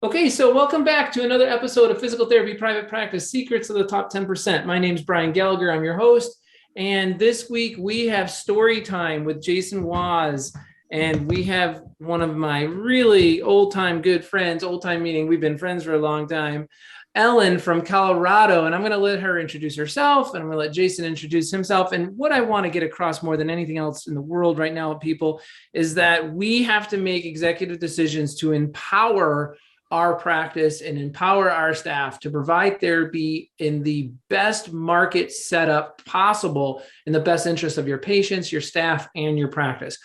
Okay, so welcome back to another episode of Physical Therapy Private Practice Secrets of the Top 10%. My name is Brian Gallagher. I'm your host. And this week we have story time with Jason Waz. And we have one of my really old time good friends, old time meaning we've been friends for a long time, Ellen from Colorado. And I'm going to let her introduce herself, and I'm going to let Jason introduce himself. And what I want to get across more than anything else in the world right now, people, is that we have to make executive decisions to empower our practice and empower our staff to provide therapy in the best market setup possible in the best interest of your patients, your staff, and your practice.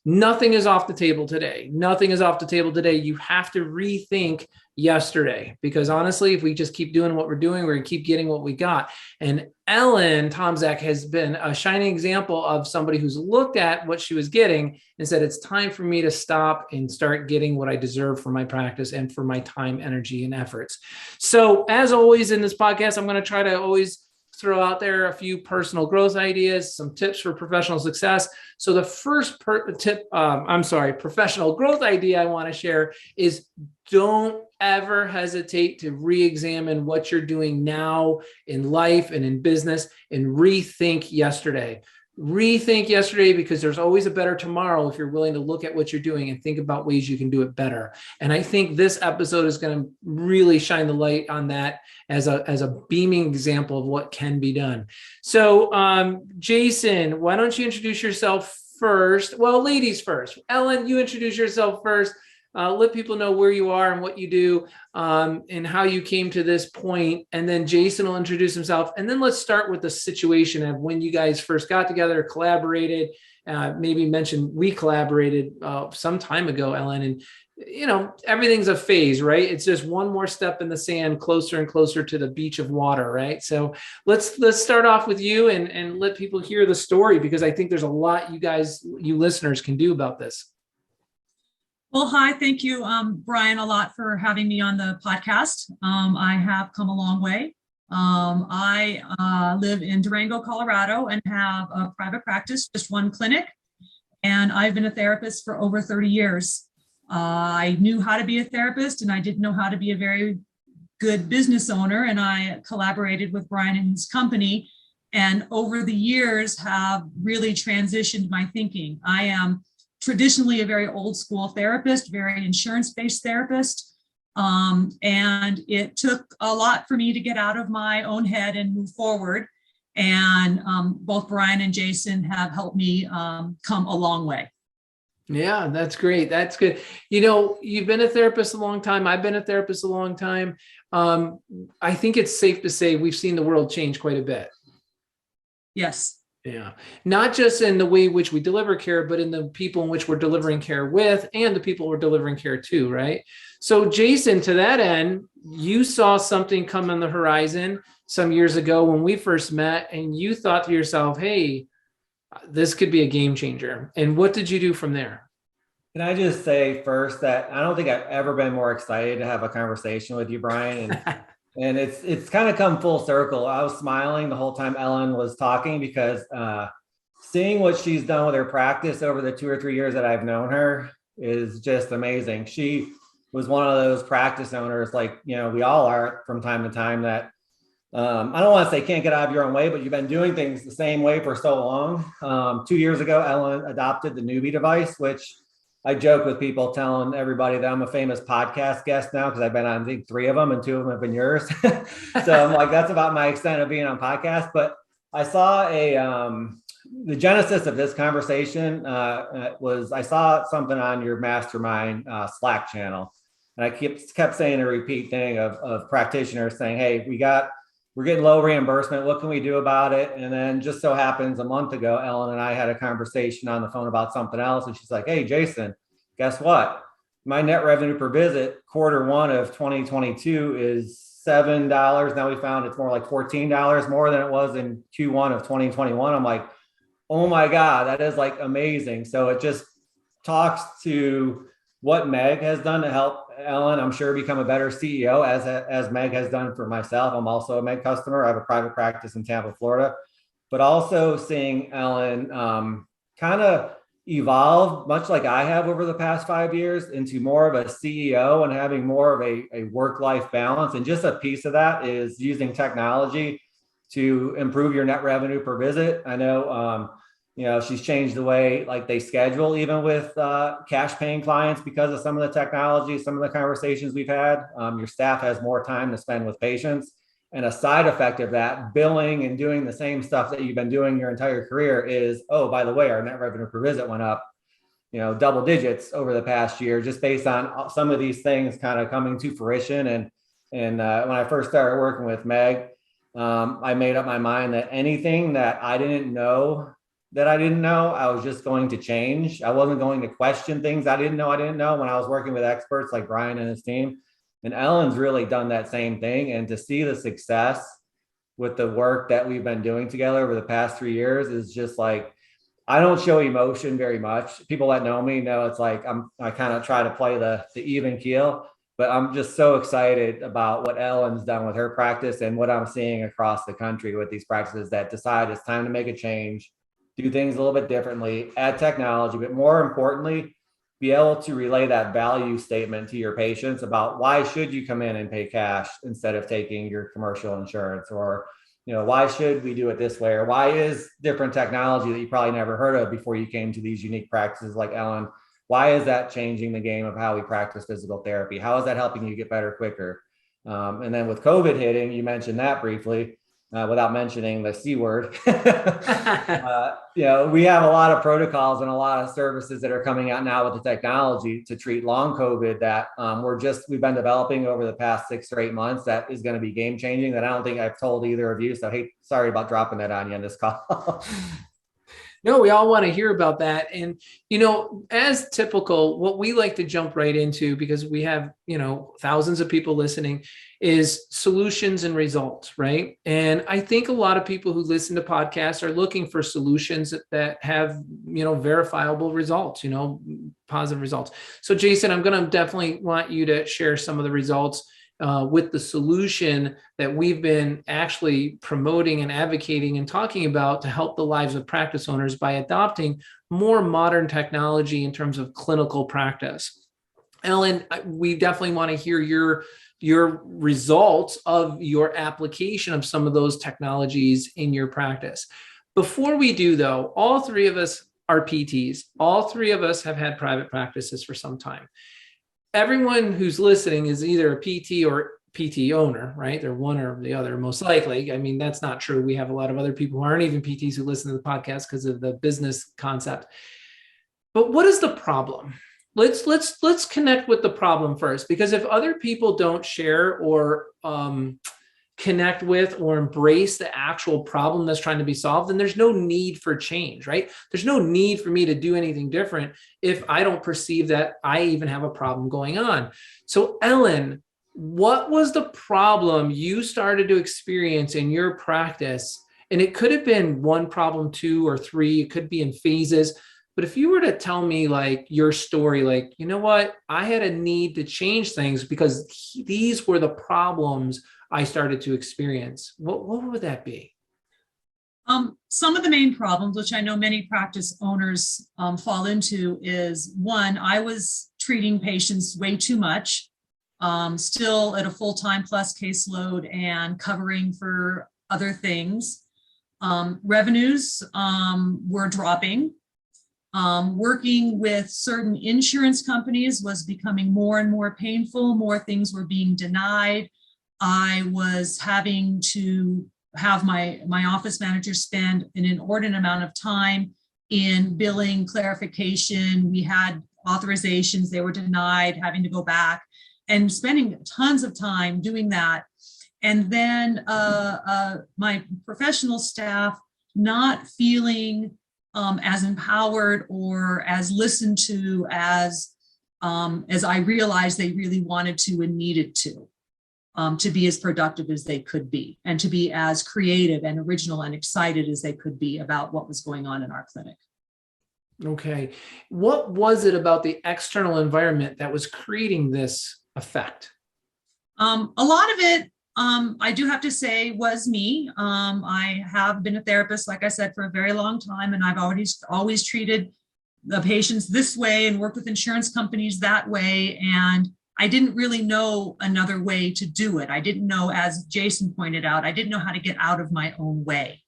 Nothing is off the table today. Nothing is off the table today. You have to rethink yesterday, because honestly, if we just keep doing what we're doing, we're going to keep getting what we got. And Ellen Tomsic has been a shining example of somebody who's looked at what she was getting and said, it's time for me to stop and start getting what I deserve for my practice and for my time, energy, and efforts. So as always in this podcast, I'm going to try to always throw out there a few personal growth ideas, some tips for professional success. So the first professional growth idea I want to share is don't ever hesitate to re-examine what you're doing now in life and in business and rethink yesterday. Rethink yesterday, because there's always a better tomorrow if you're willing to look at what you're doing and think about ways you can do it better. And I think this episode is going to really shine the light on that as a beaming example of what can be done. So Jason, why don't you introduce yourself first? Well, ladies first. Ellen, you introduce yourself first. Let people know where you are and what you do, and how you came to this point. And then Jason will introduce himself. And then let's start with the situation of when you guys first got together, collaborated, maybe mention we collaborated some time ago, Ellen. And, everything's a phase, right? It's just one more step in the sand, closer and closer to the beach of water, right? So let's start off with you and let people hear the story, because I think there's a lot you listeners can do about this. Well, hi, thank you, Brian, a lot for having me on the podcast. I have come a long way. I live in Durango, Colorado, and have a private practice, just one clinic, and I've been a therapist for over 30 years. I knew how to be a therapist, and I didn't know how to be a very good business owner, and I collaborated with Brian and his company, and over the years have really transitioned my thinking. I am traditionally a very old school therapist, very insurance-based therapist. And it took a lot for me to get out of my own head and move forward. And both Brian and Jason have helped me come a long way. Yeah, that's great. That's good. You've been a therapist a long time. I've been a therapist a long time. I think it's safe to say we've seen the world change quite a bit. Yes. Yeah. Not just in the way in which we deliver care, but in the people in which we're delivering care with and the people we're delivering care to, right? So Jason, to that end, you saw something come on the horizon some years ago when we first met, and you thought to yourself, hey, this could be a game changer. And what did you do from there? Can I just say first that I don't think I've ever been more excited to have a conversation with you, Brian. And it's kind of come full circle. I was smiling the whole time Ellen was talking, because seeing what she's done with her practice over the 2 or 3 years that I've known her is just amazing. She was one of those practice owners, like, we all are from time to time, that I don't want to say can't get out of your own way, but you've been doing things the same way for so long. 2 years ago, Ellen adopted the Newbie device, which I joke with people telling everybody that I'm a famous podcast guest now, because I've been on, I think, 3 of them, and 2 of them have been yours. So I'm like, that's about my extent of being on podcasts. But I saw the genesis of this conversation was I saw something on your mastermind Slack channel. And I kept saying a repeat thing of practitioners saying, hey, we're getting low reimbursement. What can we do about it? And then just so happens a month ago, Ellen and I had a conversation on the phone about something else. And she's like, hey, Jason, guess what? My net revenue per visit, Q1 of 2022 is $7. Now we found it's more like $14 more than it was in Q1 of 2021. I'm like, oh my God, that is like amazing. So it just talks to what Meg has done to help Ellen, I'm sure, become a better CEO, as Meg has done for myself. I'm also a Meg customer. I have a private practice in Tampa, Florida, but also seeing Ellen kind of evolved, much like I have over the past 5 years, into more of a CEO and having more of a work-life balance. And just a piece of that is using technology to improve your net revenue per visit. I know, she's changed the way like they schedule, even with cash paying clients, because of some of the technology, some of the conversations we've had. Your staff has more time to spend with patients. And a side effect of that, billing and doing the same stuff that you've been doing your entire career is, oh, by the way, our net revenue per visit went up, double digits over the past year, just based on some of these things kind of coming to fruition. And when I first started working with Meg, I made up my mind that anything that I didn't know, I was just going to change. I wasn't going to question things I didn't know when I was working with experts like Brian and his team. And Ellen's really done that same thing. And to see the success with the work that we've been doing together over the past 3 years is just like, I don't show emotion very much. People that know me know it's like I kind of try to play the even keel, but I'm just so excited about what Ellen's done with her practice and what I'm seeing across the country with these practices that decide it's time to make a change, do things a little bit differently, add technology, but more importantly, be able to relay that value statement to your patients about why should you come in and pay cash instead of taking your commercial insurance, or why should we do it this way, or why is different technology that you probably never heard of before you came to these unique practices like Ellen, why is that changing the game of how we practice physical therapy? How is that helping you get better quicker? And then with COVID hitting, you mentioned that briefly. Without mentioning the C word, we have a lot of protocols and a lot of services that are coming out now with the technology to treat long COVID that we've been developing over the past 6 or 8 months. That is going to be game changing. That I don't think I've told either of you. So sorry about dropping that on you on this call. No, we all want to hear about that. And, as typical, what we like to jump right into, because we have, thousands of people listening, is solutions and results, right? And I think a lot of people who listen to podcasts are looking for solutions that have, verifiable results, positive results. So Jason, I'm going to definitely want you to share some of the results with the solution that we've been actually promoting and advocating and talking about to help the lives of practice owners by adopting more modern technology in terms of clinical practice. Ellen, we definitely want to hear your results of your application of some of those technologies in your practice. Before we do, though, all three of us are PTs. All three of us have had private practices for some time. Everyone who's listening is either a PT or PT owner, right? They're one or the other, most likely. I mean, that's not true. We have a lot of other people who aren't even PTs who listen to the podcast because of the business concept. But what is the problem? Let's connect with the problem first, because if other people don't share or connect with or embrace the actual problem that's trying to be solved, then there's no need for change, right? There's no need for me to do anything different if I don't perceive that I even have a problem going on. So Ellen, what was the problem you started to experience in your practice? And it could have been one problem, 2 or 3, it could be in phases. But if you were to tell me like your story, like, you know what, I had a need to change things because these were the problems I started to experience, what would that be? Some of the main problems, which I know many practice owners fall into, is one, I was treating patients way too much, still at a full-time plus caseload and covering for other things. Revenues were dropping. Working with certain insurance companies was becoming more and more painful. More things were being denied. I was having to have my office manager spend an inordinate amount of time in billing clarification. We had authorizations, they were denied, having to go back and spending tons of time doing that. And then my professional staff not feeling as empowered or as listened to as I realized they really wanted to and needed to be as productive as they could be and to be as creative and original and excited as they could be about what was going on in our clinic. Okay. What was it about the external environment that was creating this effect? A lot of it, I do have to say, was me. I have been a therapist, like I said, for a very long time, and I've always treated the patients this way and worked with insurance companies that way. And I didn't really know another way to do it. I didn't know, as Jason pointed out, I didn't know how to get out of my own way.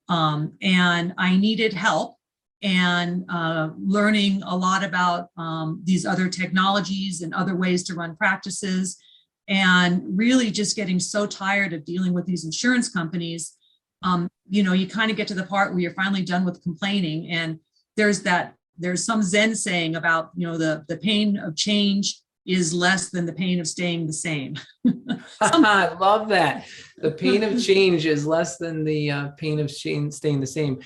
And I needed help and learning a lot about these other technologies and other ways to run practices, and really just getting so tired of dealing with these insurance companies. You kind of get to the part where you're finally done with complaining, and there's some Zen saying about, the pain of change is less than the pain of staying the same. I love that. The pain of change is less than the pain of staying the same.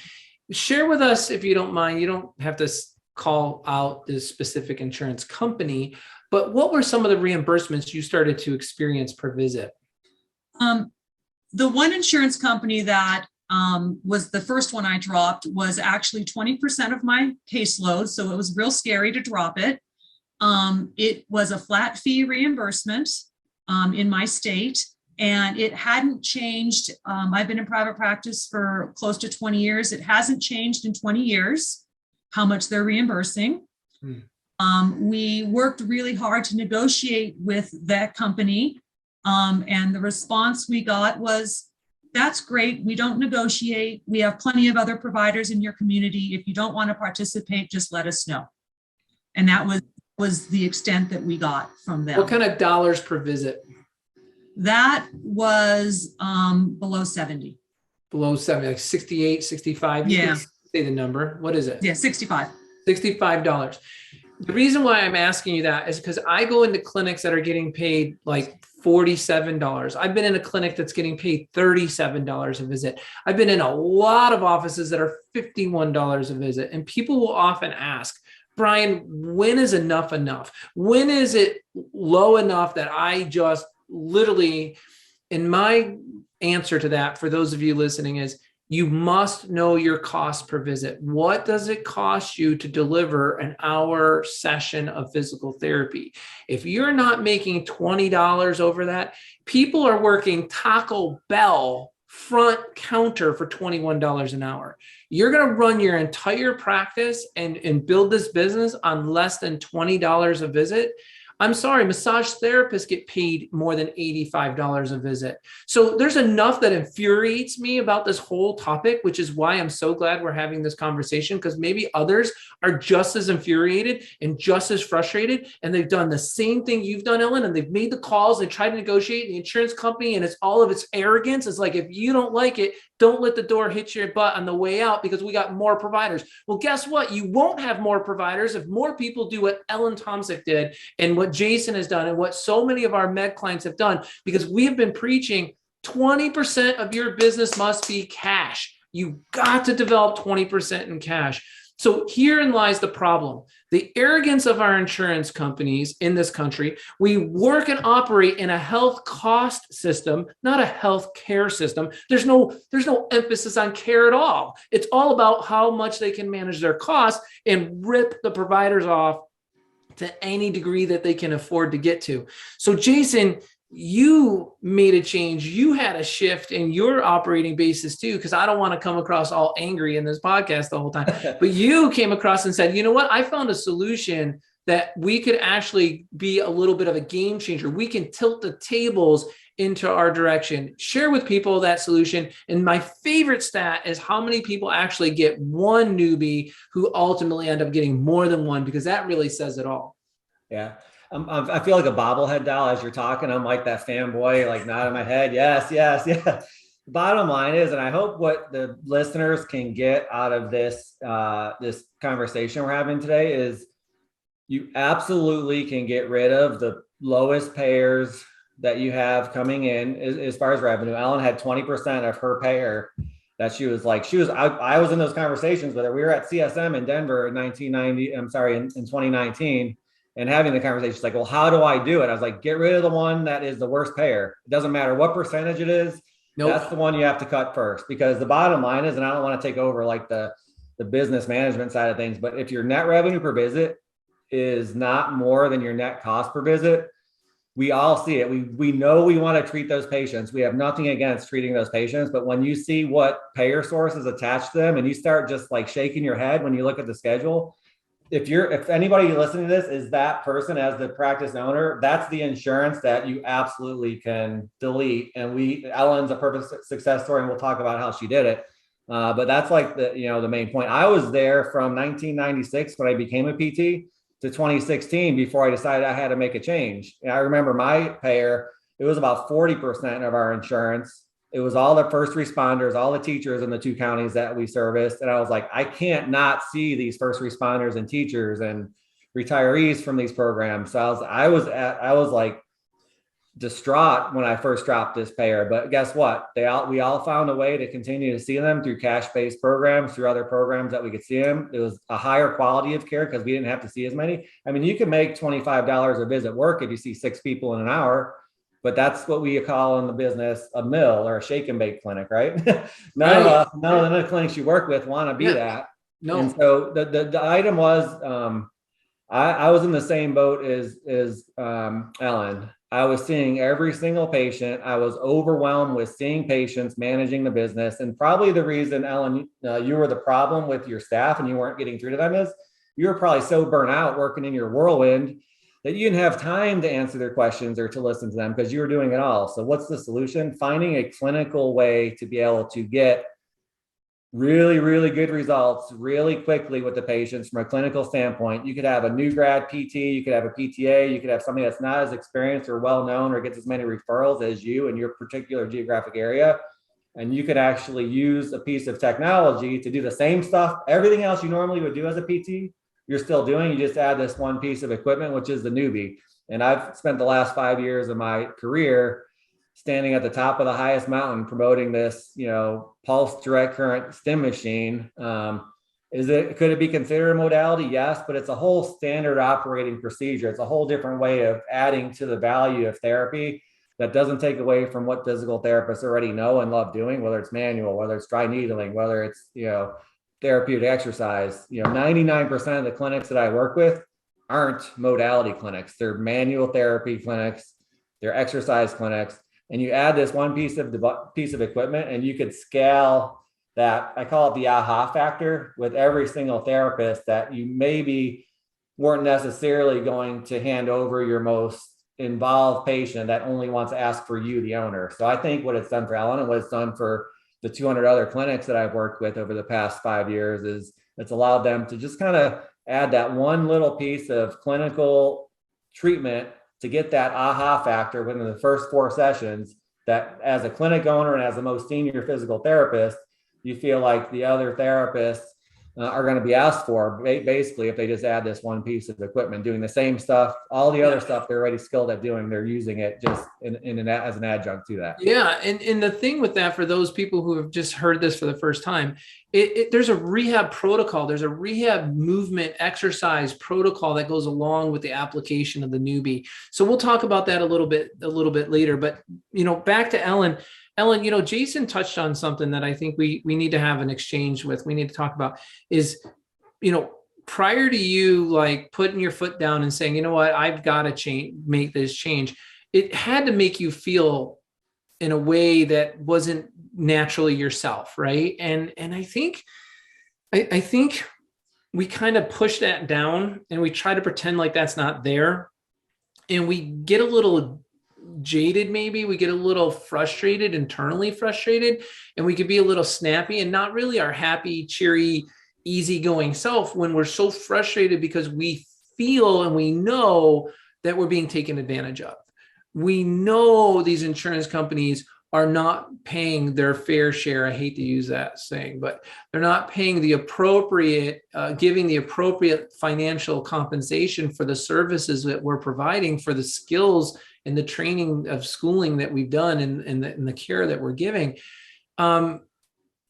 Share with us, if you don't mind, you don't have to call out this specific insurance company, but what were some of the reimbursements you started to experience per visit? The one insurance company that was the first one I dropped was actually 20% of my caseload. So it was real scary to drop it. It was a flat fee reimbursement in my state, and it hadn't changed. I've been in private practice for close to 20 years. It hasn't changed in 20 years how much they're reimbursing. We worked really hard to negotiate with that company, and the response we got was, "That's great. We don't negotiate. We have plenty of other providers in your community. If you don't want to participate, just let us know." And that was the extent that we got from them. What kind of dollars per visit? That was below 70. Below 70, like 68, 65? Yeah. Say the number. What is it? Yeah, 65. $65. The reason why I'm asking you that is because I go into clinics that are getting paid like $47. I've been in a clinic that's getting paid $37 a visit. I've been in a lot of offices that are $51 a visit. And people will often ask, Brian, when is enough enough? When is it low enough that I just literally, and my answer to that for those of you listening is, you must know your cost per visit. What does it cost you to deliver an hour session of physical therapy? If you're not making $20 over that, people are working Taco Bell front counter for $21 an hour. You're going to run your entire practice and build this business on less than $20 a visit. I'm sorry, massage therapists get paid more than $85 a visit. So there's enough that infuriates me about this whole topic, which is why I'm so glad we're having this conversation, because maybe others are just as infuriated and just as frustrated. And they've done the same thing you've done, Ellen, and they've made the calls, they tried to negotiate the insurance company, and it's all of its arrogance. It's like, if you don't like it, don't let the door hit your butt on the way out because we got more providers. Well, guess what? You won't have more providers if more people do what Ellen Tomsic did and what Jason has done and what so many of our med clients have done, because we have been preaching 20% of your business must be cash. You got to develop 20% in cash. So herein lies the problem. The arrogance of our insurance companies in this country. We work and operate in a health cost system, not a health care system. There's no emphasis on care at all. It's all about how much they can manage their costs and rip the providers off to any degree that they can afford to get to. So Jason, you made a change. You had a shift in your operating basis too, because I don't want to come across all angry in this podcast the whole time. But you came across and said, you know what? I found a solution that we could actually be a little bit of a game changer. We can tilt the tables into our direction. Share with people that solution. And my favorite stat is how many people actually get one newbie who ultimately end up getting more than one, because that really says it all. Yeah. I feel like a bobblehead doll as you're talking. I'm like that fanboy, like nodding my head. Yes, yes, yeah. Bottom line is, and I hope what the listeners can get out of this this conversation we're having today is, you absolutely can get rid of the lowest payers that you have coming in as far as revenue. Ellen had 20% of her payer that I was in those conversations with her. We were at CSM in Denver in 2019. And having the conversation, she's like, well, how do I do it? I was like, get rid of the one that is the worst payer. It doesn't matter what percentage it is. Nope. That's the one you have to cut first, because the bottom line is, and I don't want to take over like the business management side of things, but if your net revenue per visit is not more than your net cost per visit, we all see it. We know we want to treat those patients. We have nothing against treating those patients, but when you see what payer sources attached to them and you start just like shaking your head when you look at the schedule, if anybody listening to this is that person as the practice owner, that's the insurance that you absolutely can delete. And Ellen's a perfect success story, and we'll talk about how she did it. But that's like the main point. I was there from 1996 when I became a PT to 2016 before I decided I had to make a change. And I remember my payer, it was about 40% of our insurance. It was all the first responders, all the teachers in the 2 counties that we serviced. And I was like, I can't not see these first responders and teachers and retirees from these programs. So I was like distraught when I first dropped this payer. But guess what? We all found a way to continue to see them through cash-based programs, through other programs that we could see them. It was a higher quality of care because we didn't have to see as many. I mean, you can make $25 a visit work if you see 6 people in an hour. But that's what we call in the business a mill or a shake and bake clinic, right? None of the clinics you work with want to be that. No. And so the item was, I was in the same boat as Ellen. I was seeing every single patient. I was overwhelmed with seeing patients, managing the business. And probably the reason, Ellen, you were the problem with your staff and you weren't getting through to them is you were probably so burnt out working in your whirlwind that you didn't have time to answer their questions or to listen to them because you were doing it all. So what's the solution? Finding a clinical way to be able to get really, really good results really quickly with the patients from a clinical standpoint. You could have a new grad PT, you could have a PTA, you could have somebody that's not as experienced or well-known or gets as many referrals as you in your particular geographic area. And you could actually use a piece of technology to do the same stuff, everything else you normally would do as a PT, you're still doing. You just add this one piece of equipment, which is the newbie. And I've spent the last 5 years of my career standing at the top of the highest mountain promoting this, pulse direct current stim machine. Could it be considered a modality? Yes, but it's a whole standard operating procedure. It's a whole different way of adding to the value of therapy that doesn't take away from what physical therapists already know and love doing, whether it's manual, whether it's dry needling, whether it's, therapeutic exercise. 99% of the clinics that I work with aren't modality clinics. They're manual therapy clinics, they're exercise clinics. And you add this one piece of equipment and you could scale that. I call it the aha factor with every single therapist that you maybe weren't necessarily going to hand over your most involved patient that only wants to ask for you, the owner. So I think what it's done for Ellen and what it's done for the 200 other clinics that I've worked with over the past 5 years is it's allowed them to just kind of add that one little piece of clinical treatment to get that aha factor within the first 4 sessions that as a clinic owner and as the most senior physical therapist, you feel like the other therapists are going to be asked for basically if they just add this one piece of equipment, doing the same stuff, all the other stuff they're already skilled at doing, they're using it just as an adjunct to that. Yeah. And the thing with that, for those people who have just heard this for the first time, there's a rehab protocol. There's a rehab movement exercise protocol that goes along with the application of the newbie. So we'll talk about that a little bit later, but back to Ellen, Jason touched on something that I think we need to have an exchange with. We need to talk about is, prior to you like putting your foot down and saying, you know what, I've got to make this change. It had to make you feel in a way that wasn't naturally yourself. Right. And I think we kind of push that down and we try to pretend like that's not there. And we get a little jaded, maybe we get a little frustrated, internally frustrated, and we could be a little snappy and not really our happy, cheery, easygoing self when we're so frustrated because we feel and we know that we're being taken advantage of. We know these insurance companies are not paying their fair share. I hate to use that saying, but they're not paying the appropriate, giving the appropriate financial compensation for the services that we're providing, for the skills and the training of schooling that we've done and the care that we're giving.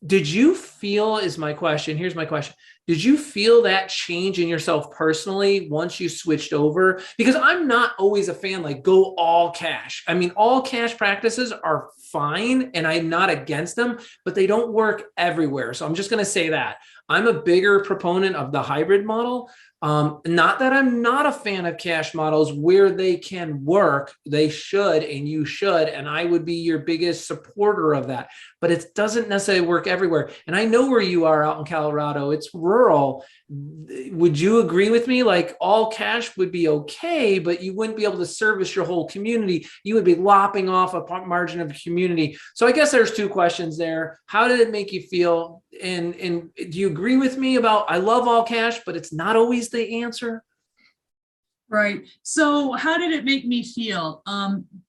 Did you feel, is my question, here's my question. Did you feel that change in yourself personally once you switched over? Because I'm not always a fan, like go all cash. I mean, all cash practices are fine and I'm not against them, but they don't work everywhere. So I'm just going to say that. I'm a bigger proponent of the hybrid model. Not that I'm not a fan of cash models where they can work, they should, and you should, and I would be your biggest supporter of that, but it doesn't necessarily work everywhere. And I know where you are out in Colorado, it's rural. Would you agree with me? Like all cash would be okay, but you wouldn't be able to service your whole community. You would be lopping off a margin of community. So I guess there's two questions there. How did it make you feel? And do you agree with me about, I love all cash, but it's not always the answer? Right. So how did it make me feel?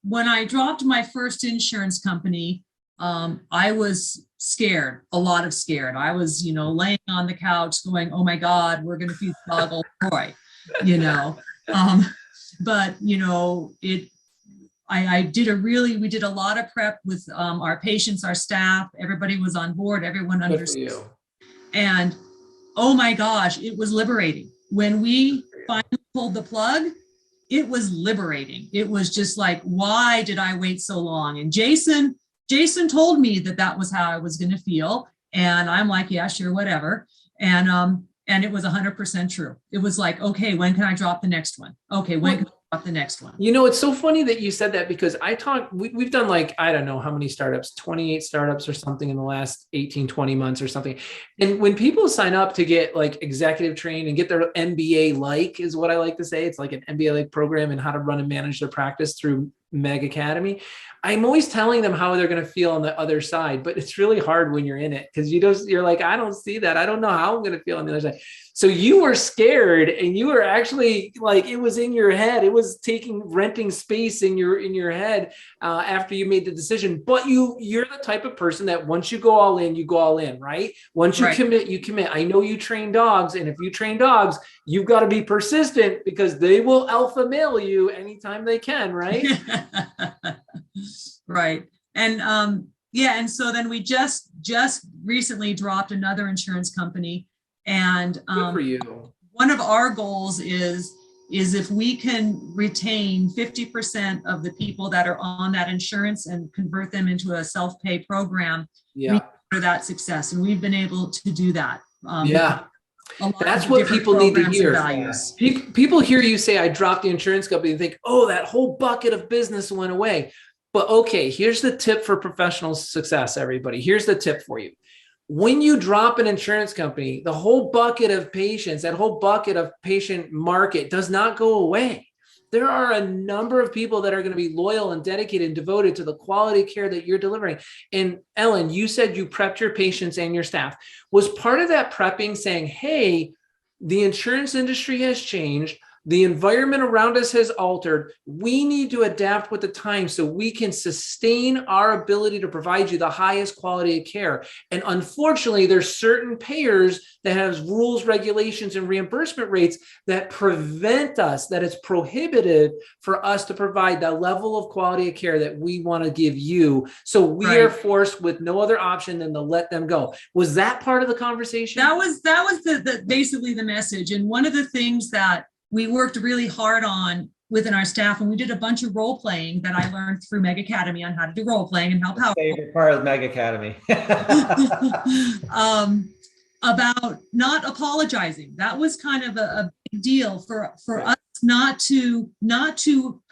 When I dropped my first insurance company, I was scared, a lot of scared. I was, laying on the couch going, oh my God, we're going to feed the dog old boy, but we did a lot of prep with our patients, our staff, everybody was on board, everyone understood. And oh my gosh, it was liberating. When we finally pulled the plug, it was liberating. It was just like, why did I wait so long? And Jason told me that was how I was going to feel. And I'm like, yeah, sure, whatever. And it was 100% true. It was like, okay, when can I drop the next one? Okay, when can I drop the next one? It's so funny that you said that, because we've done like, I don't know how many startups, 28 startups or something in the last 18, 20 months or something. And when people sign up to get like executive trained and get their MBA, like is what I like to say, it's like an MBA like program and how to run and manage their practice through Meg Academy. I'm always telling them how they're going to feel on the other side, but it's really hard when you're in it, because you're like, I don't see that. I don't know how I'm going to feel on the other side. So you were scared, and you were actually like, it was in your head. It was renting space in your head after you made the decision. But you're the type of person that once you go all in, you go all in, right? Once you commit, you commit. I know you train dogs, and if you train dogs, you've got to be persistent, because they will alpha male you anytime they can, right? Right. And and so then we just recently dropped another insurance company, and good for you. One of our goals is if we can retain 50% of the people that are on that insurance and convert them into a self-pay program, we consider that success, and we've been able to do that. That's what people need to hear. People hear you say, I dropped the insurance company, and think, oh, that whole bucket of business went away. But okay, here's the tip for professional success, everybody. Here's the tip for you. When you drop an insurance company, the whole bucket of patients, that whole bucket of patient market does not go away. There are a number of people that are going to be loyal and dedicated and devoted to the quality care that you're delivering. And Ellen, you said you prepped your patients and your staff. Was part of that prepping saying, hey, the insurance industry has changed. The environment around us has altered. We need to adapt with the times so we can sustain our ability to provide you the highest quality of care. And unfortunately, there's certain payers that have rules, regulations, and reimbursement rates that prevent us, that it's prohibitive for us to provide the level of quality of care that we want to give you. So we are forced with no other option than to let them go. Was that part of the conversation? That was the basically the message. And one of the things that we worked really hard on within our staff, and we did a bunch of role playing that I learned through Meg Academy on how to do role playing and how powerful. Favorite part of Meg Academy. About not apologizing. That was kind of a big deal for us not to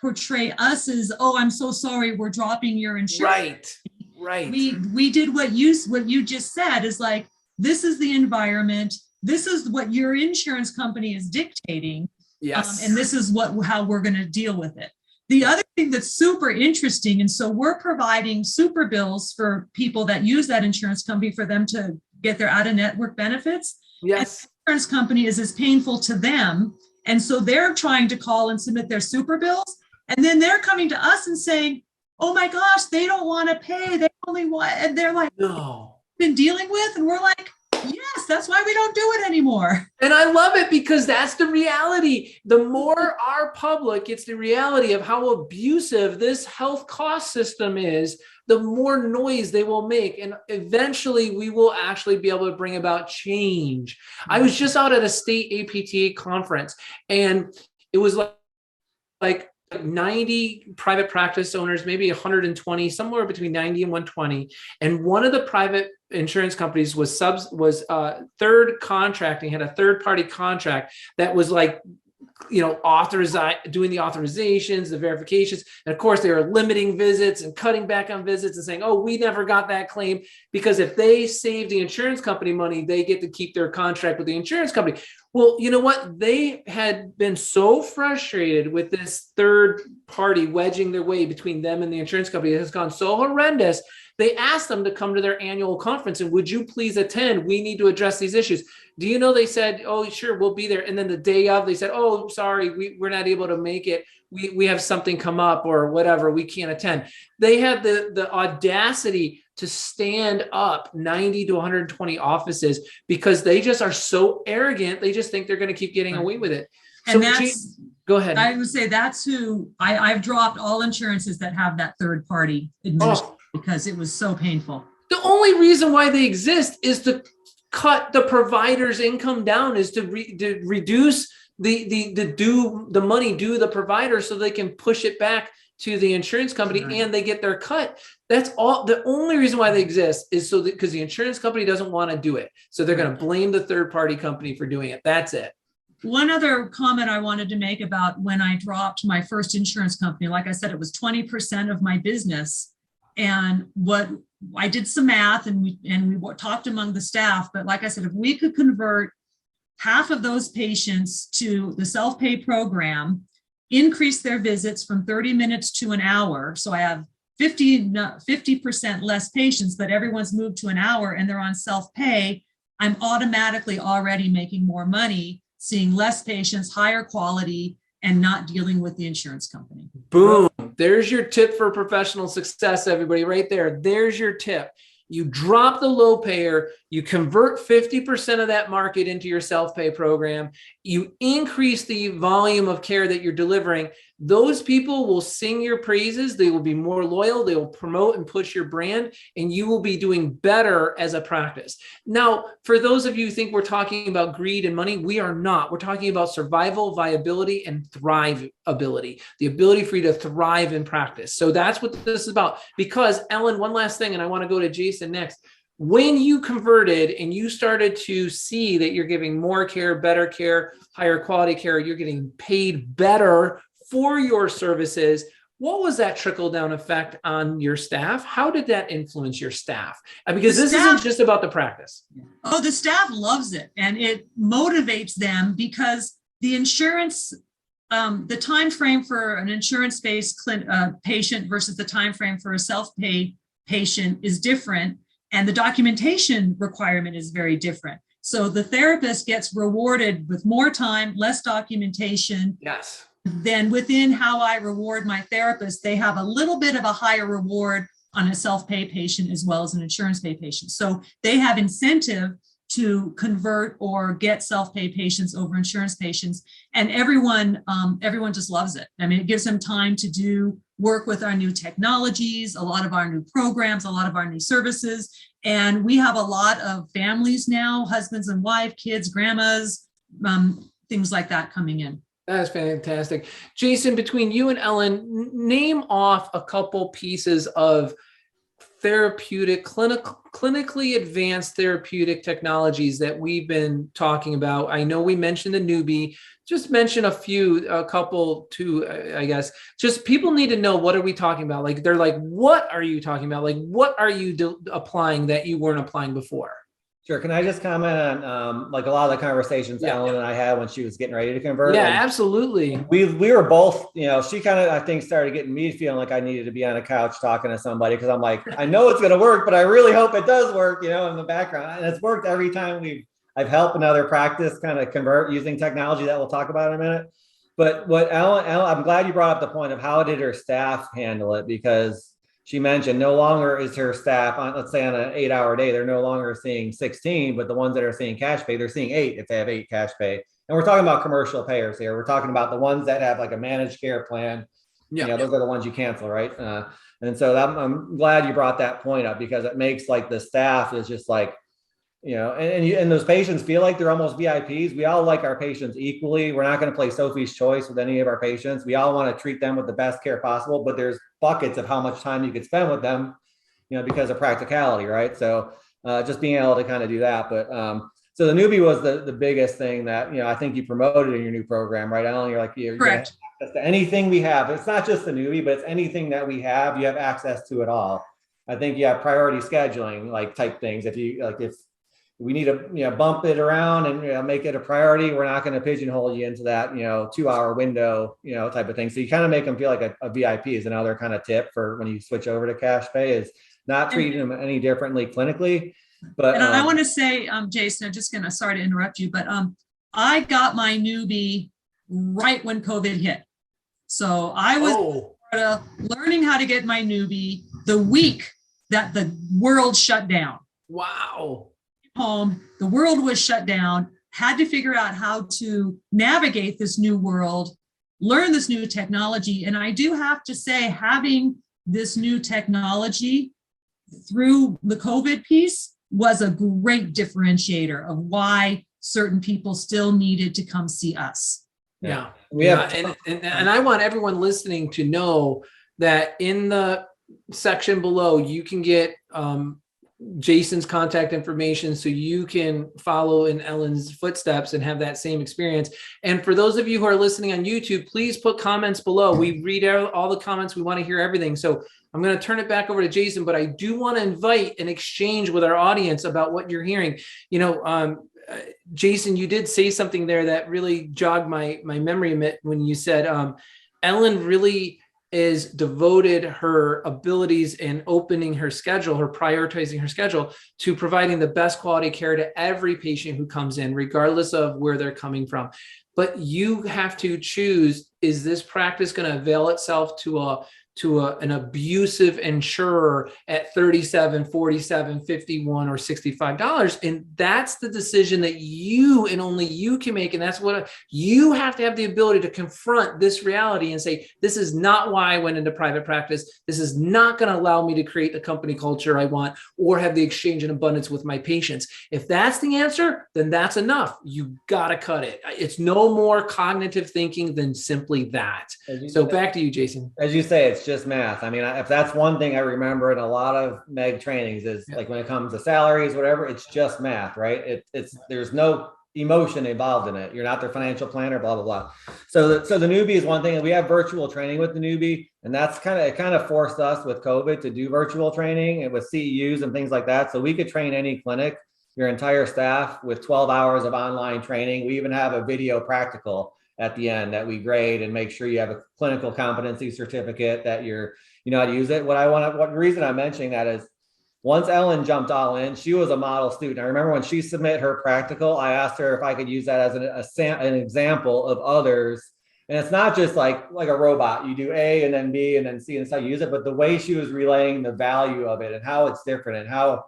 portray us as, oh, I'm so sorry, we're dropping your insurance. Right. We did what you just said, is like, this is the environment. This is what your insurance company is dictating. Yes. And this is how we're going to deal with it. The other thing that's super interesting, and so we're providing super bills for people that use that insurance company for them to get their out-of-network benefits. Yes. And the insurance company is as painful to them. And so they're trying to call and submit their super bills. And then they're coming to us and saying, oh my gosh, they don't want to pay. They only want, and they're like, no, been dealing with. And we're like, yes, that's why we don't do it anymore. And I love it, because that's the reality. The more our public gets the reality of how abusive this health cost system is, the more noise they will make. And eventually we will actually be able to bring about change. I was just out at a state APTA conference, and it was like 90 private practice owners, maybe 120, somewhere between 90 and 120. And one of the private insurance companies was third contracting, had a third party contract that was like, doing the authorizations, the verifications. And of course, they were limiting visits and cutting back on visits and saying, oh, we never got that claim, because if they save the insurance company money, they get to keep their contract with the insurance company. Well, you know what? They had been so frustrated with this third party wedging their way between them and the insurance company. It has gone so horrendous. They asked them to come to their annual conference, and would you please attend? We need to address these issues. Do you know, they said, oh, sure, we'll be there. And then the day of, they said, oh, sorry, we're not able to make it. We have something come up or whatever. We can't attend. They had the audacity to stand up 90 to 120 offices because they just are so arrogant. They just think they're going to keep getting away with it. And so go ahead. I would say that's who I've dropped all insurances that have that third party administration because it was so painful. The only reason why they exist is to cut the provider's income down, is to reduce the money due the provider so they can push it back to the insurance company and they get their cut. That's all. The only reason why they exist is because the insurance company doesn't want to do it. So they're going to blame the third party company for doing it. That's it. One other comment I wanted to make about when I dropped my first insurance company, like I said, it was 20% of my business. And what I did some math and we talked among the staff, but like I said, if we could convert half of those patients to the self-pay program, increase their visits from 30 minutes to an hour. So I have 50% less patients, but everyone's moved to an hour and they're on self-pay. I'm automatically already making more money, seeing less patients, higher quality, and not dealing with the insurance company. Boom. There's your tip for professional success, everybody, right there. There's your tip. You drop the low payer, you convert 50% of that market into your self-pay program, you increase the volume of care that you're delivering. Those people will sing your praises. They will be more loyal. They will promote and push your brand, and you will be doing better as a practice. Now, for those of you who think we're talking about greed and money, we are not. We're talking about survival, viability, and thriveability, the ability for you to thrive in practice. So that's what this is about. Because, Ellen, one last thing, and I want to go to Jason next. When you converted and you started to see that you're giving more care, better care, higher quality care, you're getting paid better for your services, what was that trickle down effect on your staff? How did that influence your staff? Because this isn't just about the practice. Oh, the staff loves it, and it motivates them because the insurance, the time frame for an insurance-based patient versus the time frame for a self-pay patient is different, and the documentation requirement is very different. So the therapist gets rewarded with more time, less documentation. Yes. Then within how I reward my therapist, they have a little bit of a higher reward on a self-pay patient as well as an insurance pay patient. So they have incentive to convert or get self-pay patients over insurance patients. And everyone just loves it. I mean, it gives them time to do work with our new technologies, a lot of our new programs, a lot of our new services. And we have a lot of families now, husbands and wife, kids, grandmas, things like that coming in. That's fantastic. Jason, between you and Ellen, name off a couple pieces of therapeutic, clinically advanced therapeutic technologies that we've been talking about. I know we mentioned the newbie. Just mention a couple too, I guess. Just people need to know, what are we talking about? Like, they're like, what are you talking about? Like, what are you applying that you weren't applying before? Sure. Can I just comment on like a lot of the conversations Ellen and I had when she was getting ready to convert? Yeah, and absolutely. We were both, she kind of, I think, started getting me feeling like I needed to be on a couch talking to somebody, because I'm like, I know it's going to work, but I really hope it does work, in the background. And it's worked every time I've helped another practice kind of convert using technology that we'll talk about in a minute. But what Ellen, I'm glad you brought up the point of how did her staff handle it, because she mentioned no longer is her staff on, let's say on an 8-hour day, they're no longer seeing 16, but the ones that are seeing cash pay, they're seeing 8 if they have 8 cash pay. And we're talking about commercial payers here. We're talking about the ones that have like a managed care plan. Yeah. Those are the ones you cancel, right? And so I'm glad you brought that point up, because it makes like the staff is just like, and those patients feel like they're almost VIPs. We all like our patients equally. We're not going to play Sophie's choice with any of our patients. We all want to treat them with the best care possible, but there's buckets of how much time you could spend with them, because of practicality, right? So just being able to kind of do that. But so the newbie was the biggest thing that, I think you promoted in your new program, right, Ellen? You're like, you're going to have access to anything we have. It's not just the newbie, but it's anything that we have, you have access to it all. I think you have priority scheduling, like type things. If we need to, bump it around and make it a priority, we're not going to pigeonhole you into that, 2-hour window, type of thing. So you kind of make them feel like a VIP is another kind of tip for when you switch over to cash pay, is not treating them any differently clinically. But and I want to say, Jason, I'm just gonna, sorry to interrupt you, but I got my newbie right when COVID hit. So I was learning how to get my newbie the week that the world shut down. Wow. Home, the world was shut down, had to figure out how to navigate this new world, learn this new technology. And I do have to say, having this new technology through the COVID piece was a great differentiator of why certain people still needed to come see us. Yeah. And I want everyone listening to know that in the section below, you can get Jason's contact information so you can follow in Ellen's footsteps and have that same experience. And for those of you who are listening on YouTube, please put comments below. We read out all the comments. We want to hear everything. So I'm going to turn it back over to Jason, but I do want to invite an exchange with our audience about what you're hearing. Jason, you did say something there that really jogged my memory a bit when you said Ellen really is devoted her abilities in opening her schedule, her prioritizing her schedule to providing the best quality care to every patient who comes in, regardless of where they're coming from. But you have to choose, is this practice going to avail itself to an abusive insurer at $37, $47, $51, or $65? And that's the decision that you and only you can make. And that's what you have to have the ability to confront this reality and say, this is not why I went into private practice. This is not going to allow me to create the company culture I want or have the exchange in abundance with my patients. If that's the answer, then that's enough. You got to cut it. It's no more cognitive thinking than simply that. So back to you, Jason. As you say, it's just math. I mean, if that's one thing I remember in a lot of MEG trainings is like when it comes to salaries, whatever, it's just math, right? There's no emotion involved in it. You're not their financial planner, blah, blah, blah. So the newbie is one thing, and we have virtual training with the newbie, and that's kind of forced us with COVID to do virtual training and with CEUs and things like that. So we could train any clinic, your entire staff, with 12 hours of online training. We even have a video practical at the end that we grade and make sure you have a clinical competency certificate that you know how to use it. What reason I'm mentioning that is once Ellen jumped all in, she was a model student. I remember when she submitted her practical, I asked her if I could use that as an example of others. And it's not just like a robot. You do A and then B and then C and that's how you use it, but the way she was relaying the value of it and how it's different and how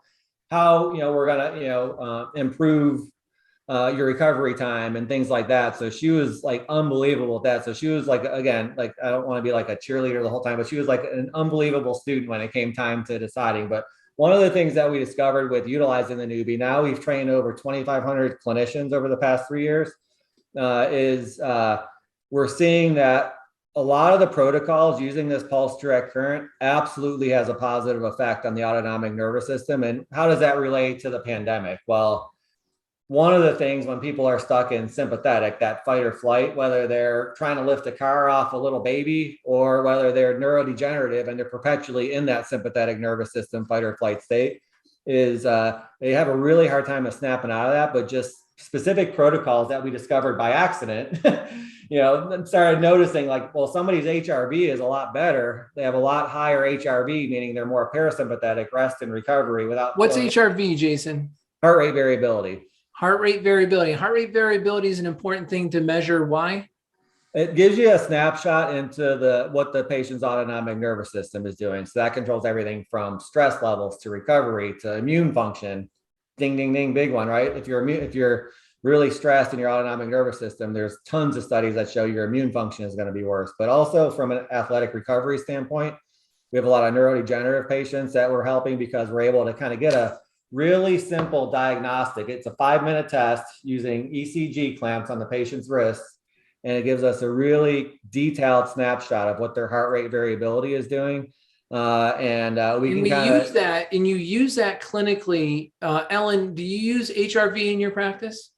we're gonna improve your recovery time and things like that. So she was like unbelievable at that. So she was like, again, like, I don't want to be like a cheerleader the whole time, but she was like an unbelievable student when it came time to deciding. But one of the things that we discovered with utilizing the newbie, now we've trained over 2,500 clinicians over the past 3 years, is we're seeing that a lot of the protocols using this pulse direct current absolutely has a positive effect on the autonomic nervous system. And how does that relate to the pandemic? Well, one of the things when people are stuck in sympathetic, that fight or flight, whether they're trying to lift a car off a little baby or whether they're neurodegenerative and they're perpetually in that sympathetic nervous system fight or flight state, is they have a really hard time of snapping out of that. But just specific protocols that we discovered by accident, started noticing like, well, somebody's HRV is a lot better. They have a lot higher HRV, meaning they're more parasympathetic, rest and recovery without. What's HRV, Jason? Heart rate variability. Heart rate variability. Heart rate variability is an important thing to measure. Why? It gives you a snapshot into what the patient's autonomic nervous system is doing. So that controls everything from stress levels to recovery to immune function. Ding, ding, ding, big one, right? If you're really stressed in your autonomic nervous system, there's tons of studies that show your immune function is going to be worse. But also from an athletic recovery standpoint, we have a lot of neurodegenerative patients that we're helping because we're able to kind of get a really simple diagnostic. It's a 5-minute test using ECG clamps on the patient's wrists. And it gives us a really detailed snapshot of what their heart rate variability is doing. We can use that, and you use that clinically. Ellen, do you use HRV in your practice?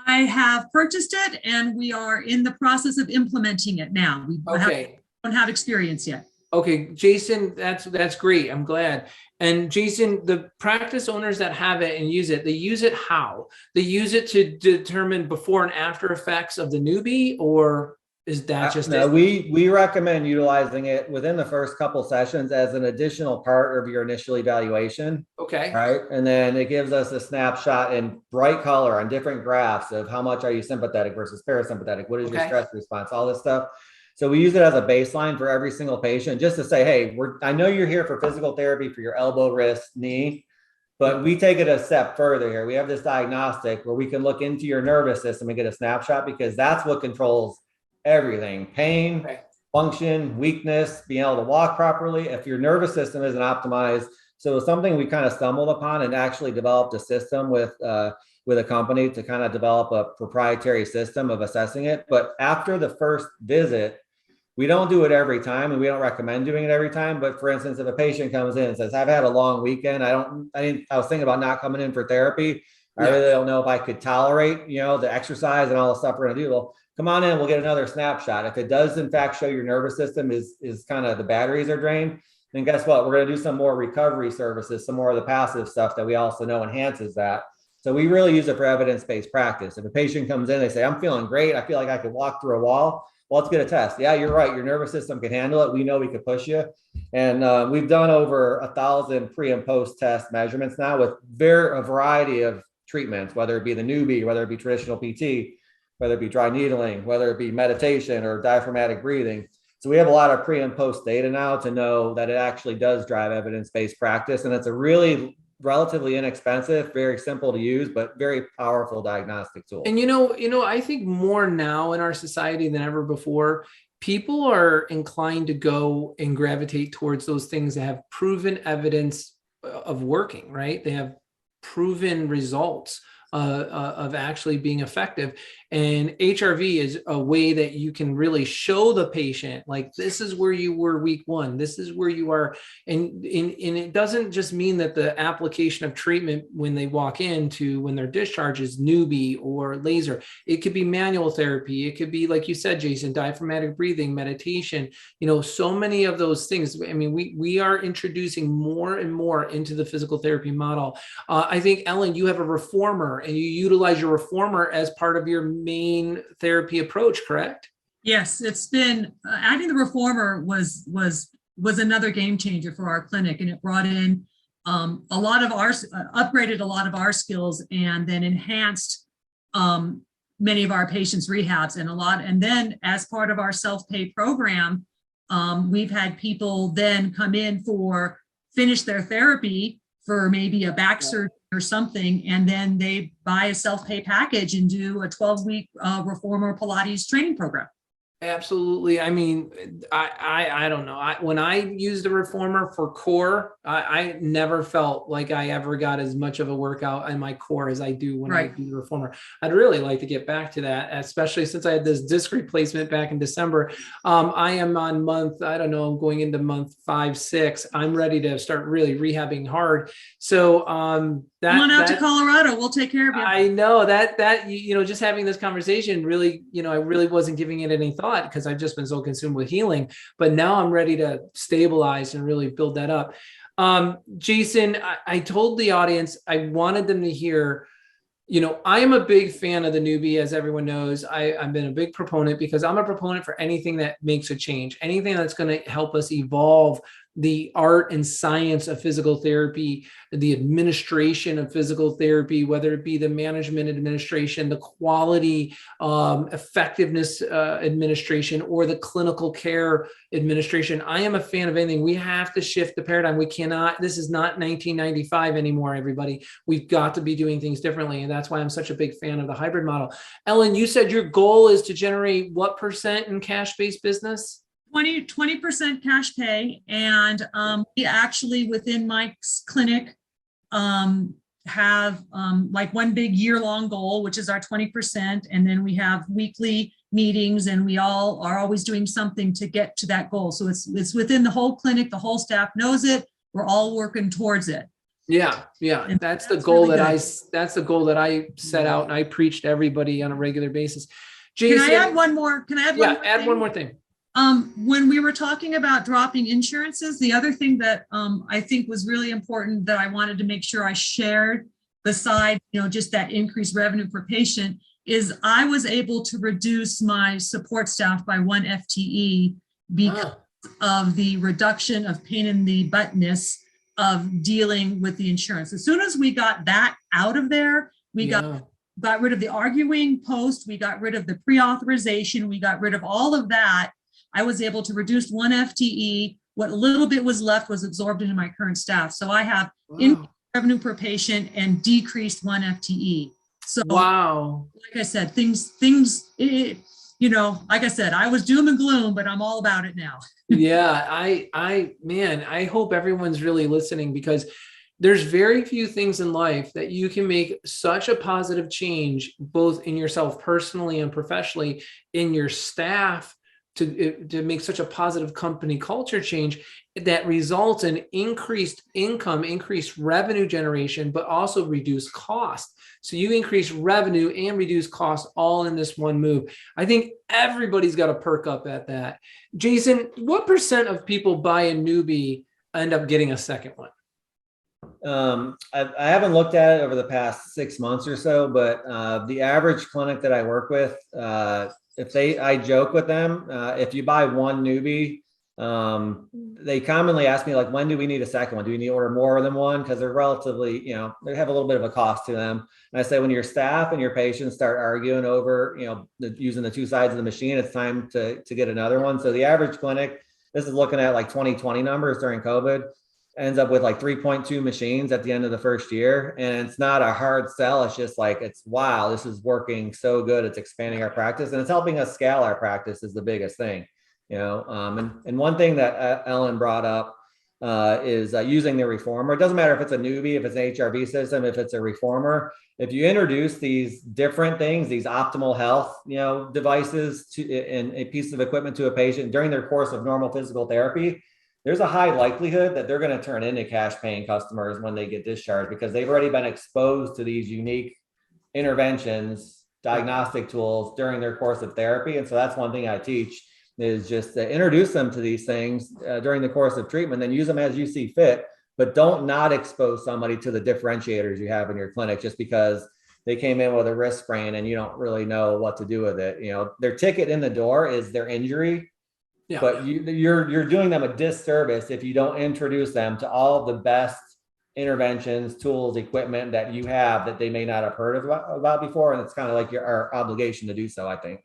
I have purchased it, and we are in the process of implementing it now. We don't have experience yet. Okay, Jason, that's great. I'm glad. And Jason, the practice owners that have it and use it, they use it how? They use it to determine before and after effects of the newbie, or is that just no? We recommend utilizing it within the first couple sessions as an additional part of your initial evaluation. Okay. Right, and then it gives us a snapshot in bright color on different graphs of how much are you sympathetic versus parasympathetic. What is your stress response? All this stuff. So we use it as a baseline for every single patient, just to say, hey, I know you're here for physical therapy for your elbow, wrist, knee, but we take it a step further here. We have this diagnostic where we can look into your nervous system and get a snapshot, because that's what controls everything: pain, function, weakness, being able to walk properly. If your nervous system isn't optimized. So it's something we kind of stumbled upon and actually developed a system with a company to kind of develop a proprietary system of assessing it. But after the first visit, we don't do it every time, and we don't recommend doing it every time. But for instance, if a patient comes in and says, I've had a long weekend, I was thinking about not coming in for therapy. I really don't know if I could tolerate, the exercise and all the stuff we're going to do. Well, come on in, we'll get another snapshot. If it does in fact show your nervous system is kind of the batteries are drained, then guess what? We're going to do some more recovery services, some more of the passive stuff that we also know enhances that. So we really use it for evidence-based practice. If a patient comes in, they say, I'm feeling great, I feel like I could walk through a wall. Well, let's get a test. Yeah, you're right. Your nervous system can handle it. We know we could push you. And we've done over 1,000 pre and post test measurements now with a variety of treatments, whether it be the newbie, whether it be traditional PT, whether it be dry needling, whether it be meditation or diaphragmatic breathing. So we have a lot of pre and post data now to know that it actually does drive evidence-based practice. And it's a really relatively inexpensive, very simple to use, but very powerful diagnostic tool. And I think more now in our society than ever before, people are inclined to go and gravitate towards those things that have proven evidence of working, right? They have proven results of actually being effective. And HRV is a way that you can really show the patient, like, this is where you were week one, this is where you are. And it doesn't just mean that the application of treatment when they walk into, when their discharge is newbie or laser. It could be manual therapy. It could be, like you said, Jason, diaphragmatic breathing, meditation, so many of those things. I mean, we are introducing more and more into the physical therapy model. I think, Ellen, you have a reformer, and you utilize your reformer as part of your main therapy approach, correct? Yes, it's been adding the reformer was another game changer for our clinic, and it brought in upgraded a lot of our skills, and then enhanced many of our patients' rehabs and then as part of our self-pay program, we've had people then come in finish their therapy for maybe a back surgery or something, and then they buy a self-pay package and do a 12-week reformer Pilates training program. Absolutely. I mean, I don't know. When I used the reformer for core, I never felt like I ever got as much of a workout in my core as I do when I do the reformer. I'd really like to get back to that, especially since I had this disc replacement back in December. I am on going into month 5, 6. I'm ready to start really rehabbing hard. So come on out to Colorado. We'll take care of you. I know that just having this conversation really, I really wasn't giving it any thought because I've just been so consumed with healing. But now I'm ready to stabilize and really build that up. Jason, I told the audience I wanted them to hear, I am a big fan of the newbie, as everyone knows. I've been a big proponent because I'm a proponent for anything that makes a change, anything that's going to help us evolve the art and science of physical therapy, the administration of physical therapy, whether it be the management administration, the quality effectiveness administration, or the clinical care administration. I am a fan of anything. We have to shift the paradigm. We cannot, this is not 1995 anymore, everybody. We've got to be doing things differently. And that's why I'm such a big fan of the hybrid model. Ellen, you said your goal is to generate what % in cash-based business? 20% cash pay. And we actually, within my clinic, have like one big year-long goal, which is our 20%. And then we have weekly meetings, and we all are always doing something to get to that goal. So it's within the whole clinic, the whole staff knows it. We're all working towards it. Yeah. And That's the goal really that's the goal that I set out and I preach to everybody on a regular basis. Jason, can I add one more? Add one more thing. When we were talking about dropping insurances, the other thing that I think was really important that I wanted to make sure I shared, beside, just that increased revenue per patient, is I was able to reduce my support staff by 1 FTE because of the reduction of pain in the buttness of dealing with the insurance. As soon as we got that out of there, we got rid of the arguing post, we got rid of the pre-authorization, we got rid of all of that. I was able to reduce 1 FTE. What little bit was left was absorbed into my current staff. So I have increased revenue per patient and decreased 1 FTE. So like I said, things, like I said, I was doom and gloom, but I'm all about it now. Yeah, I hope everyone's really listening, because there's very few things in life that you can make such a positive change, both in yourself personally and professionally, in your staff, to make such a positive company culture change that results in increased income, increased revenue generation, but also reduced cost. So you increase revenue and reduce cost all in this one move. I think everybody's got to perk up at that. Jason, what % of people buy a newbie end up getting a second one? I haven't looked at it over the past 6 months or so, but the average clinic that I work with, I joke with them, if you buy one newbie, they commonly ask me, like, when do we need a second one? Do we need to order more than one? Because they're relatively, they have a little bit of a cost to them. And I say, when your staff and your patients start arguing over, using the two sides of the machine, it's time to get another one. So the average clinic, this is looking at like 2020 numbers during COVID, ends up with like 3.2 machines at the end of the first year. And it's not a hard sell. It's just like, wow, this is working so good. It's expanding our practice, and it's helping us scale our practice is the biggest thing, and one thing that Ellen brought up is using the reformer. It doesn't matter if it's a newbie, if it's an HRV system, if it's a reformer. If you introduce these different things, these optimal health, devices and a piece of equipment to a patient during their course of normal physical therapy, there's a high likelihood that they're going to turn into cash paying customers when they get discharged, because they've already been exposed to these unique interventions, diagnostic tools during their course of therapy. And so that's one thing I teach, is just to introduce them to these things during the course of treatment, then use them as you see fit, but don't not expose somebody to the differentiators you have in your clinic just because they came in with a wrist sprain and you don't really know what to do with it. Their ticket in the door is their injury. Yeah. But you're doing them a disservice if you don't introduce them to all of the best interventions, tools, equipment that you have that they may not have heard about before. And it's kind of like our obligation to do so, I think.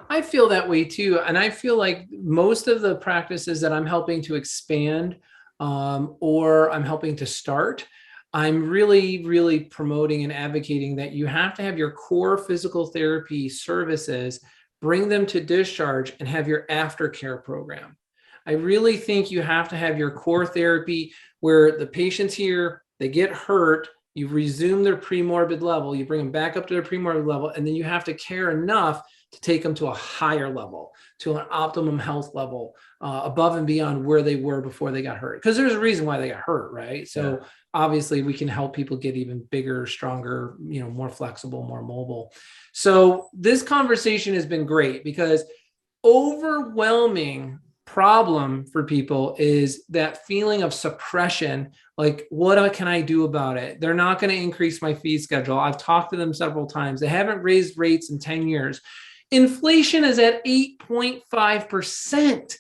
I feel that way too. And I feel like most of the practices that I'm helping to expand or I'm helping to start, I'm really, really promoting and advocating that you have to have your core physical therapy services, bring them to discharge, and have your aftercare program. I really think you have to have your core therapy where the patient's here, they get hurt, you resume their premorbid level, you bring them back up to their premorbid level, and then you have to care enough to take them to a higher level, to an optimum health level, above and beyond where they were before they got hurt. Because there's a reason why they got hurt, right? So obviously we can help people get even bigger, stronger, more flexible, more mobile. So this conversation has been great, because overwhelming problem for people is that feeling of suppression. Like, what can I do about it? They're not going to increase my fee schedule. I've talked to them several times. They haven't raised rates in 10 years. Inflation is at 8.5%.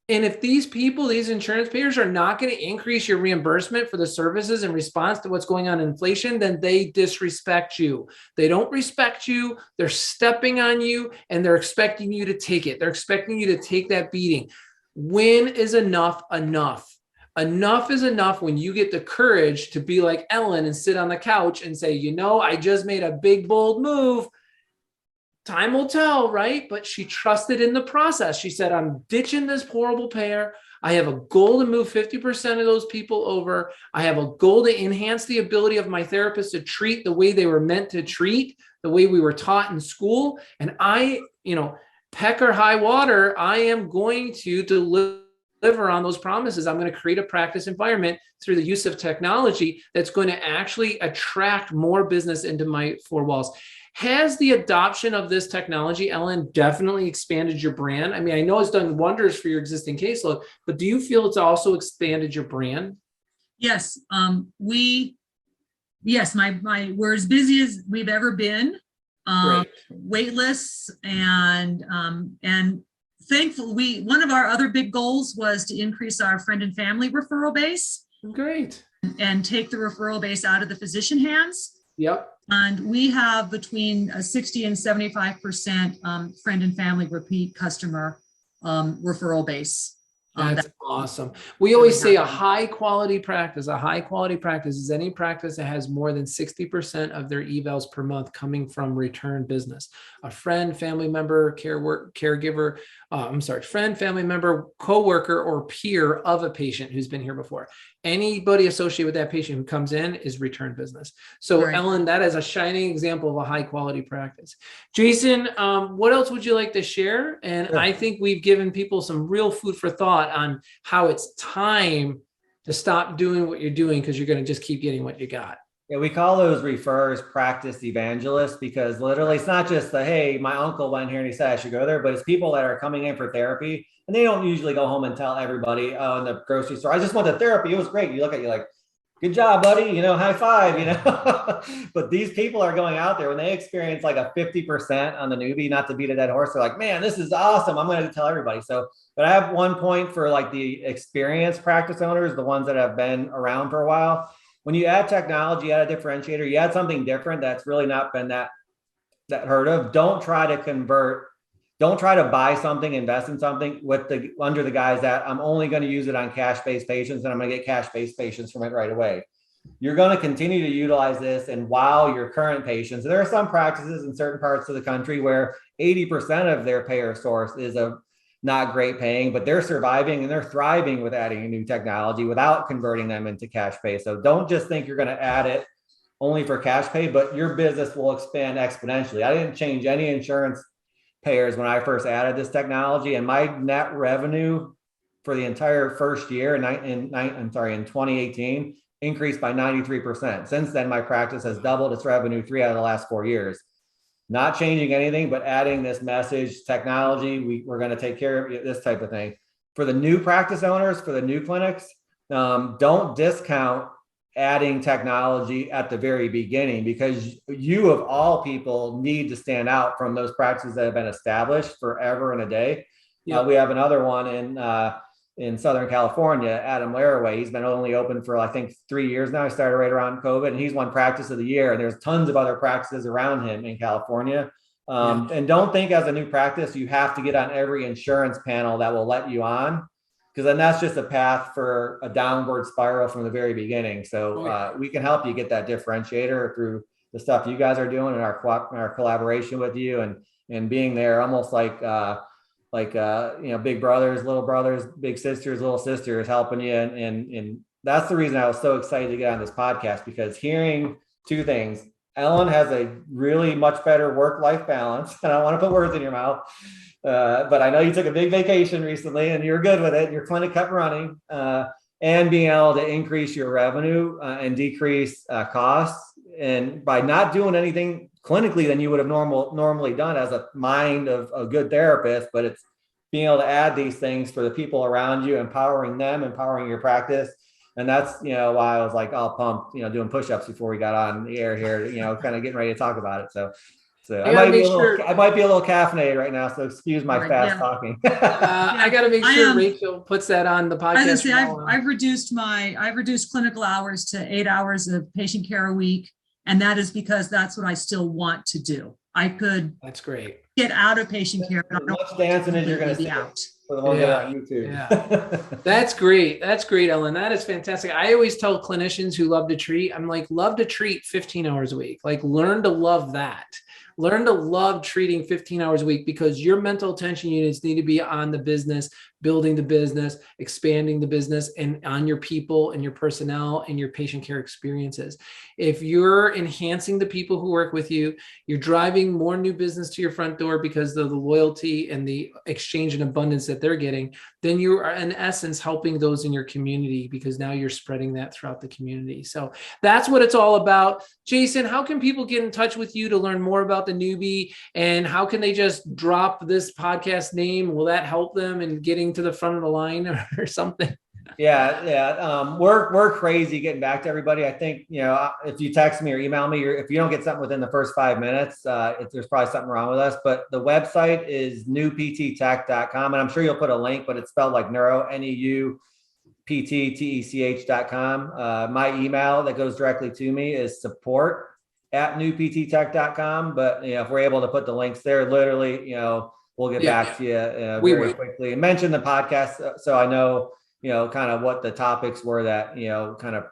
And if these people, these insurance payers, are not going to increase your reimbursement for the services in response to what's going on in inflation, then they disrespect you. They don't respect you. They're stepping on you, and they're expecting you to take it. They're expecting you to take that beating. When is enough enough? Enough is enough when you get the courage to be like Ellen and sit on the couch and say, I just made a big, bold move. Time will tell, right? But she trusted in the process. She said, I'm ditching this horrible payer. I have a goal to move 50% of those people over. I have a goal to enhance the ability of my therapist to treat the way they were meant to treat, the way we were taught in school. And I, heck or high water, I am going to deliver on those promises. I'm going to create a practice environment through the use of technology that's going to actually attract more business into my four walls. Has the adoption of this technology, Ellen, definitely expanded your brand? I mean, I know it's done wonders for your existing caseload, but do you feel it's also expanded your brand? Yes. We're as busy as we've ever been. Waitlist and thankfully, one of our other big goals was to increase our friend and family referral base. Great. And take the referral base out of the physician hands. Yep. And we have between 60 and 75% friend and family repeat customer referral base. That's awesome. We always say a high quality practice is any practice that has more than 60% of their evals per month coming from return business. A friend, family member, friend, family member, coworker, or peer of a patient who's been here before. Anybody associated with that patient who comes in is return business. So right. Ellen, that is a shining example of a high quality practice. Jason, what else would you like to share? And sure. I think we've given people some real food for thought on how it's time to stop doing what you're doing because you're going to just keep getting what you got. Yeah, we call those referrers practice evangelists because literally it's not just the, hey, my uncle went here and he said I should go there, but it's people that are coming in for therapy and they don't usually go home and tell everybody, oh, in the grocery store, I just went to therapy. It was great. You look at you like, good job, buddy, high five, but these people are going out there when they experience like a 50% on the newbie, not to beat a dead horse. They're like, man, this is awesome. I'm going to tell everybody. So, but I have one point for like the experienced practice owners, the ones that have been around for a while. When you add technology, add a differentiator, you add something different that's really not been that heard of. Don't try to convert. Don't try to buy something, invest in something under the guise that I'm only going to use it on cash-based patients and I'm going to get cash-based patients from it right away. You're going to continue to utilize this and wow your current patients. There are some practices in certain parts of the country where 80% of their payer source is not great paying, but they're surviving and they're thriving with adding a new technology without converting them into cash pay. So don't just think you're going to add it only for cash pay, but your business will expand exponentially. I didn't change any insurance payers when I first added this technology, and my net revenue for the entire first year in 2018 increased by 93%. Since then, my practice has doubled its revenue 3 out of the last 4 years. Not changing anything, but adding this message, technology, we're going to take care of this type of thing. For the new practice owners, for the new clinics, don't discount adding technology at the very beginning because you of all people need to stand out from those practices that have been established forever and a day. Yeah. We have another one in Southern California, Adam Laraway. He's been only open for, I think, 3 years now. He started right around COVID and he's won practice of the year. And there's tons of other practices around him in California. And don't think as a new practice, you have to get on every insurance panel that will let you on, because then that's just a path for a downward spiral from the very beginning. So we can help you get that differentiator through the stuff you guys are doing and our collaboration with you and being there almost like big brothers, little brothers, big sisters, little sisters helping you. And that's the reason I was so excited to get on this podcast, because hearing two things, Ellen has a really much better work-life balance. And I don't want to put words in your mouth, but I know you took a big vacation recently and you're good with it. Your clinic kept running, and being able to increase your revenue and decrease costs. And by not doing anything clinically than you would have normally done as a mind of a good therapist, but it's being able to add these things for the people around you, empowering them, empowering your practice. And that's, why I was like all pumped, doing push-ups before we got on the air here, kind of getting ready to talk about it. So I might be a little caffeinated right now, so excuse my fast talking. I got to make sure Rachel puts that on the podcast. I've reduced clinical hours to 8 hours of patient care a week. And that is because that's what I still want to do. I could That's great. Get out of patient care. As much dancing as you're going to see out. For the ones that are on YouTube. Yeah. That's great. That's great, Ellen. That is fantastic. I always tell clinicians who love to treat, I'm like, love to treat 15 hours a week. Like, learn to love that. Learn to love treating 15 hours a week, because your mental attention units need to be on the business building the business, expanding the business, and on your people and your personnel and your patient care experiences. If you're enhancing the people who work with you, you're driving more new business to your front door because of the loyalty and the exchange and abundance that they're getting, then you are in essence helping those in your community, because now you're spreading that throughout the community. So that's what it's all about. Jason, how can people get in touch with you to learn more about the newbie, and how can they just drop this podcast name? Will that help them in getting to the front of the line or something? Yeah. We're crazy getting back to everybody. I think, if you text me or email me, or if you don't get something within the first 5 minutes, there's probably something wrong with us. But the website is newpttech.com, and I'm sure you'll put a link, but it's spelled like neuro, NEUPTTECH.com. My email that goes directly to me is support@newpttech.com. But if we're able to put the links there, literally, we'll get back to you very quickly, and mention the podcast so I know kind of what the topics were that, kind of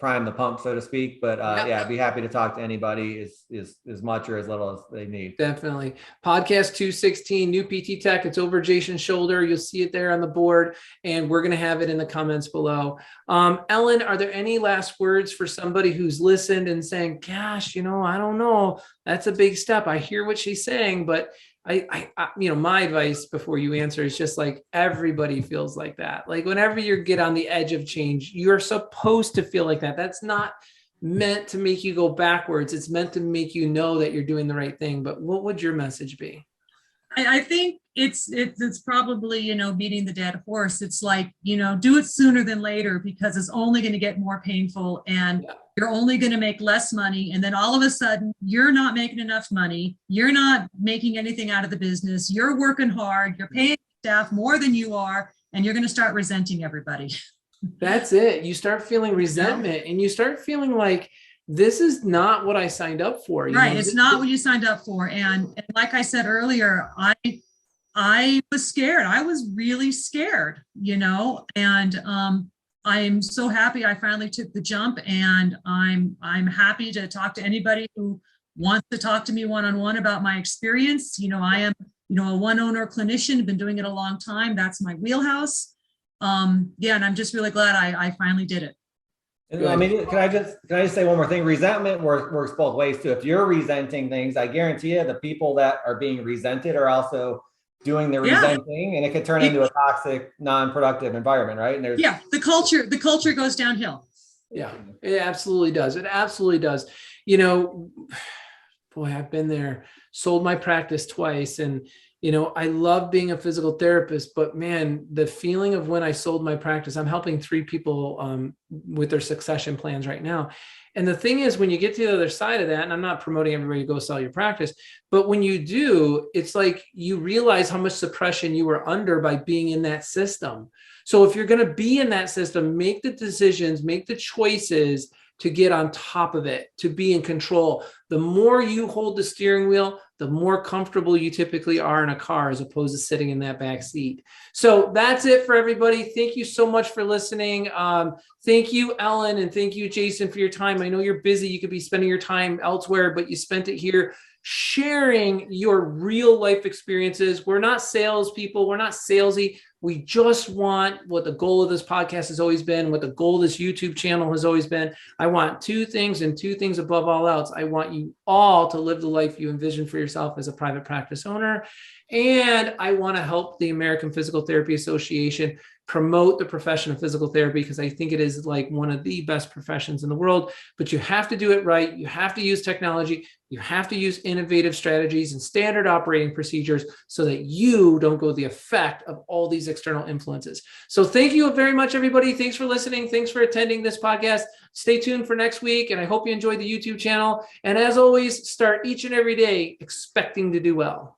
prime the pump, so to speak. But I'd be happy to talk to anybody as much or as little as they need. Definitely. Podcast 216, New PT Tech. It's over Jason's shoulder. You'll see it there on the board, and we're going to have it in the comments below. Ellen, are there any last words for somebody who's listened and saying, gosh, I don't know, that's a big step. I hear what she's saying, but I my advice before you answer is just like, everybody feels like that. Like whenever you get on the edge of change, you're supposed to feel like that. That's not meant to make you go backwards. It's meant to make you know that you're doing the right thing. But what would your message be? I think it's probably, beating the dead horse. It's like, do it sooner than later, because it's only going to get more painful, and you're only going to make less money. And then all of a sudden you're not making enough money. You're not making anything out of the business. You're working hard. You're paying staff more than you are, and you're going to start resenting everybody. That's it. You start feeling resentment, and you start feeling like, this is not what I signed up for. Right. It's not what you signed up for. And like I said earlier, I was scared. I was really scared, and I'm so happy I finally took the jump, and I'm happy to talk to anybody who wants to talk to me one-on-one about my experience. I am, a one-owner clinician, been doing it a long time. That's my wheelhouse. And I'm just really glad I finally did it. I mean, can I just say one more thing? Resentment works both ways too. If you're resenting things, I guarantee you the people that are being resented are also doing the resenting, and it could turn into a toxic, non-productive environment, right? And the culture goes downhill. Yeah, it absolutely does. It absolutely does. Boy, I've been there, sold my practice twice, and I love being a physical therapist, but man, the feeling of when I sold my practice, I'm helping 3 people with their succession plans right now. And the thing is, when you get to the other side of that, and I'm not promoting everybody to go sell your practice, but when you do, it's like you realize how much suppression you were under by being in that system. So if you're going to be in that system, make the decisions, make the choices to get on top of it, to be in control. The more you hold the steering wheel, the more comfortable you typically are in a car, as opposed to sitting in that back seat. So that's it for everybody. Thank you so much for listening. Thank you, Ellen, and thank you, Jason, for your time. I know you're busy. You could be spending your time elsewhere, but you spent it here sharing your real life experiences. We're not salespeople. We're not salesy. We just want what the goal of this podcast has always been, what the goal of this YouTube channel has always been. I want 2 things, and 2 things above all else. I want you all to live the life you envision for yourself as a private practice owner. And I want to help the American Physical Therapy Association promote the profession of physical therapy, because I think it is like one of the best professions in the world. But you have to do it right. You have to use technology. You have to use innovative strategies and standard operating procedures so that you don't go the effect of all these external influences. So thank you very much, everybody. Thanks for listening. Thanks for attending this podcast. Stay tuned for next week, and I hope you enjoyed the YouTube channel. And as always, start each and every day expecting to do well.